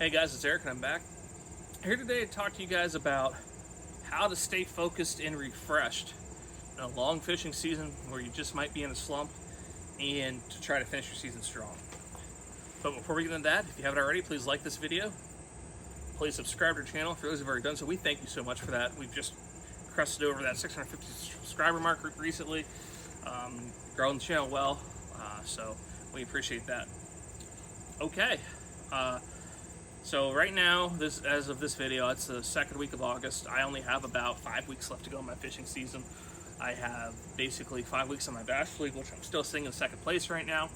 Hey guys, it's Eric and I'm back here today to talk to you guys about how to stay focused and refreshed in a long fishing season where you just might be in a slump, and to try to finish your season strong. But before we get into that, if you haven't already, please like this video. Please subscribe to our channel. For those who've already done so, we thank you so much for that. We've just crested over that 650 subscriber mark recently. Growing the channel well, so we appreciate that. Okay. So right now, as of this video, it's the second week of August. I only have about 5 weeks left to go in my fishing season. I have basically 5 weeks on my Bass League, which I'm still sitting in second place right now.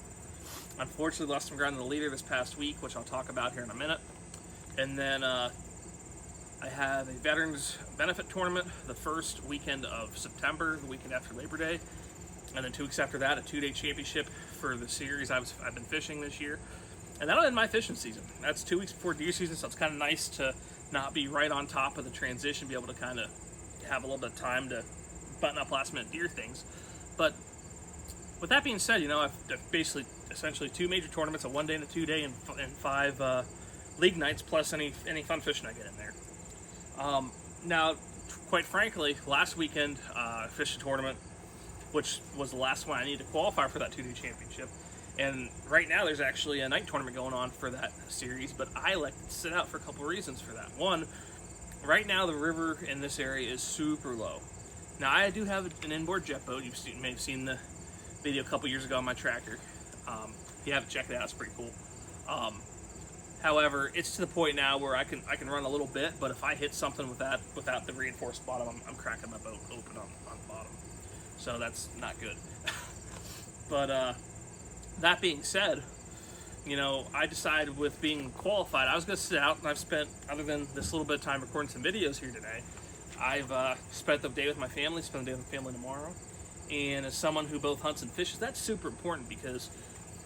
Unfortunately, lost some ground in the leader this past week, which I'll talk about here in a minute. And then I have a Veterans Benefit Tournament the first weekend of September, the weekend after Labor Day. And then 2 weeks after that, a 2-day championship for the series I've been fishing this year. And that'll end my fishing season. That's 2 weeks before deer season, so it's kind of nice to not be right on top of the transition, be able to kind of have a little bit of time to button up last minute deer things. But with that being said, you know, I've basically essentially 2 major tournaments, a 1-day and a 2-day, and 5 league nights, plus any fun fishing I get in there. Now, quite frankly, last weekend I fished a tournament, which was the last one I needed to qualify for that 2-day championship. And right now there's actually a night tournament going on for that series, but I like to sit out for a couple of reasons for that. One, right now the river in this area is super low. Now I do have an inboard jet boat. You may have seen the video a couple years ago on my tractor. If you haven't checked it out, it's pretty cool. However, it's to the point now where I can run a little bit, but if I hit something without the reinforced bottom, I'm cracking my boat open on the bottom. So that's not good. But that being said, you know, I decided with being qualified, I was going to sit out, and I've spent, other than this little bit of time recording some videos here today, I've spent the day with my family, spend the day with my family tomorrow. And as someone who both hunts and fishes, that's super important, because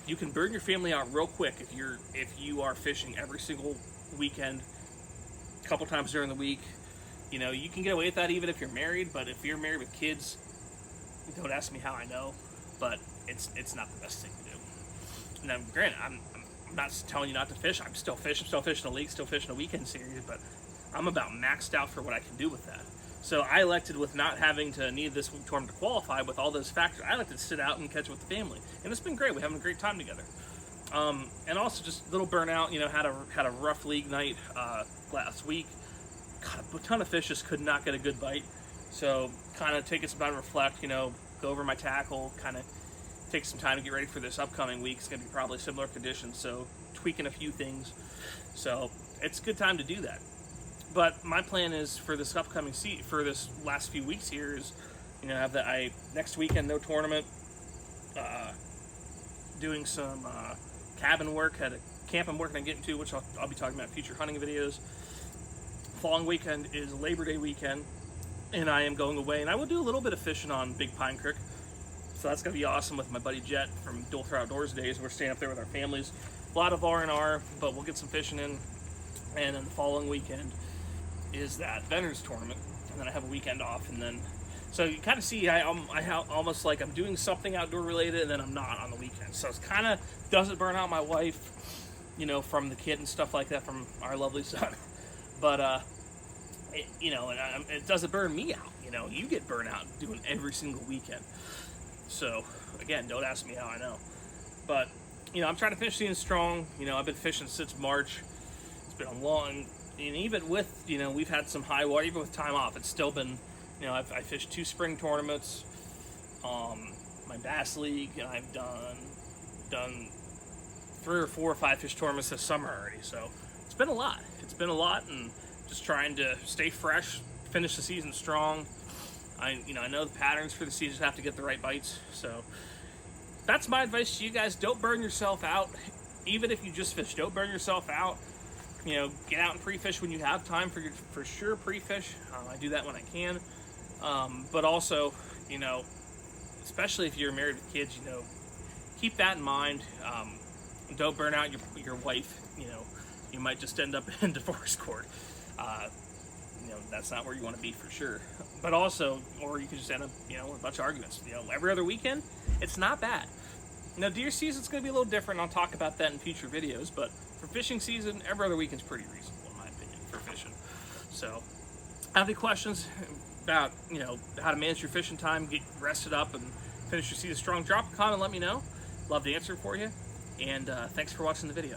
you can burn your family out real quick if you are fishing every single weekend, a couple times during the week. You know, you can get away with that even if you're married, but if you're married with kids, don't ask me how I know, but it's not the best thing to do. Now, granted, I'm not telling you not to fish. I'm still fishing a league, still fishing a weekend series, but I'm about maxed out for what I can do with that. So I elected, with not having to need this tournament to qualify, with all those factors, I like to sit out and catch with the family, and it's been great. We're having a great time together. And also just a little burnout. You know, had a rough league night last week. Caught a ton of fish, just could not get a good bite. So kind of taking some time to reflect. You know, go over my tackle, kind of take some time to get ready for this upcoming week. It's going to be probably similar conditions, so tweaking a few things. So it's a good time to do that. But my plan is for this upcoming for this last few weeks here is, you know, have next weekend no tournament, doing some cabin work, had a camp I'm working on getting to, which I'll be talking about in future hunting videos. Following weekend is Labor Day weekend, and I am going away, and I will do a little bit of fishing on Big Pine Creek. So that's going to be awesome with my buddy Jet from Dual Throw Outdoors Days. We're staying up there with our families. A lot of R&R, but we'll get some fishing in. And then the following weekend is that Veterans Tournament. And then I have a weekend off. And then, so you kind of see, I almost like I'm doing something outdoor related, and then I'm not on the weekend. So it kind of doesn't burn out my wife, you know, from the kid and stuff like that, from our lovely son. But, you know, and it doesn't burn me out. You know, you get burnt out doing every single weekend. So, again, don't ask me how I know. But, you know, I'm trying to finish season strong. You know, I've been fishing since March. It's been a long, and even with, you know, we've had some high water, even with time off, it's still been, you know, I fished 2 spring tournaments, my Bass League, and I've done 3 or 4 or 5 fish tournaments this summer already. So, it's been a lot. It's been a lot, and just trying to stay fresh, finish the season strong. I know the patterns for the season, have to get the right bites. So that's my advice to you guys. Don't burn yourself out. Even if you just fish, don't burn yourself out. You know, get out and pre-fish when you have time, for sure pre-fish. I do that when I can. But also, you know, especially if you're married with kids, you know, keep that in mind. Don't burn out your wife. You know, you might just end up in divorce court. You know, that's not where you want to be, for sure. But also, or you could just end up, you know, with a bunch of arguments. You know, every other weekend, it's not bad. Now, deer season's going to be a little different. I'll talk about that in future videos. But For fishing season, every other weekend's pretty reasonable in my opinion for fishing. So, have any questions about, you know, how to manage your fishing time, get rested up, and finish your season strong? Drop a comment, let me know. Love to answer for you. And thanks for watching the video.